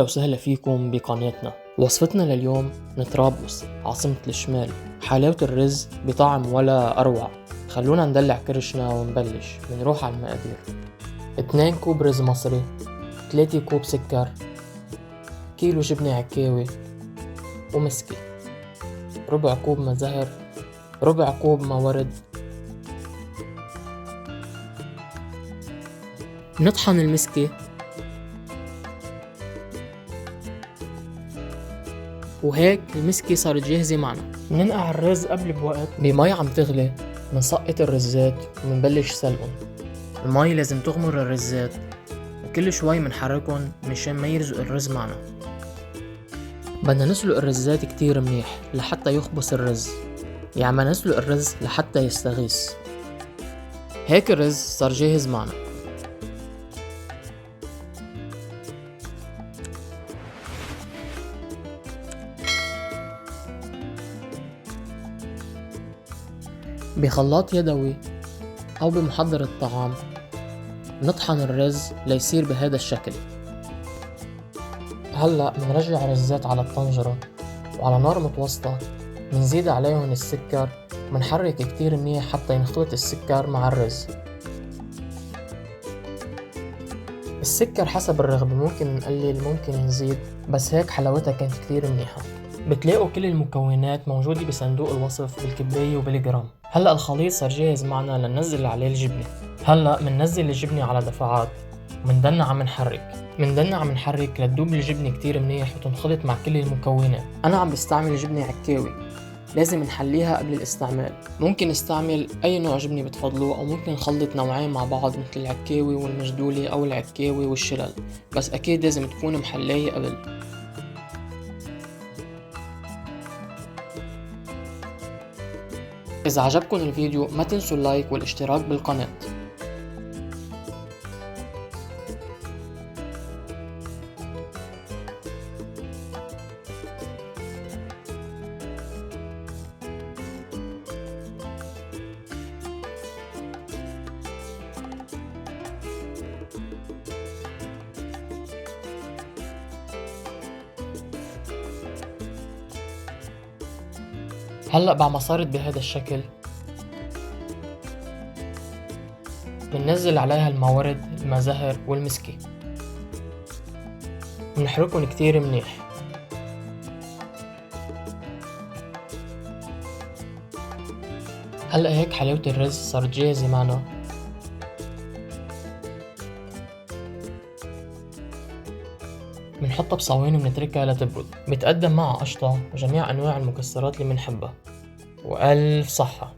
أهلا وسهلا فيكم بقناتنا. وصفتنا لليوم من طرابلس عاصمة الشمال. حلاوة الرز بطعم ولا أروع. خلونا ندلع كرشنا ونبلش. بنروح على المقادير: 2 كوب رز مصري، 3 كوب سكر، كيلو جبنة عكاوي ومسكي، ربع كوب ماء زهر، ربع كوب ماء ورد. نطحن المسكي وهيك المسكي صارت جاهزة معنا. مننقع الرز قبل بوقت بمي عم تغلي، منسقط الرزات ومنبلش سلقن. المي لازم تغمر الرزات وكل شوي منحركن مشان ما يرزق الرز معنا. بدنا نسلق الرزات كتير منيح لحتى يخبص الرز، يعني ما نسلق الرز لحتى يستغيث. هيك الرز صار جاهز معنا. بخلاط يدوي أو بمحضر الطعام نطحن الرز ليصير بهذا الشكل. هلأ منرجع الرزات على الطنجرة وعلى نار متوسطة، منزيد عليهم السكر ومنحرك كتير منيح حتى ينخلط السكر مع الرز. السكر حسب الرغبة، ممكن نقلل ممكن نزيد، بس هيك حلاوتها كانت كتير منيحة. بتلاقوا كل المكونات موجودة بصندوق الوصف بالكبرية وبالجرام. هلأ الخليط صار جاهز معنا لننزل عليه الجبنة. هلأ مننزل الجبنة على دفعات ومندلنا عم نحرك لتدوب الجبنة كتير منيح وتنخلط مع كل المكونات. أنا عم بستعمل جبنة عكاوي، لازم نحليها قبل الاستعمال. ممكن نستعمل أي نوع جبنة بتفضلوه، أو ممكن نخلط نوعين مع بعض مثل العكاوي والمجدولة أو العكاوي والشلل، بس أكيد لازم تكون محلية قبل. إذا عجبكم الفيديو ما تنسوا اللايك والاشتراك بالقناة. هلأ بعد ما صارت بهذا الشكل بننزل عليها الموارد الماء زهر والمسكي، بنحركن كتير منيح. هلأ هيك حلاوة الرز صارت جاهزة معنا. بنحطها بصواني وبنتركها لتبرد. بتقدم معها قشطة وجميع أنواع المكسرات اللي بنحبها. وألف صحة.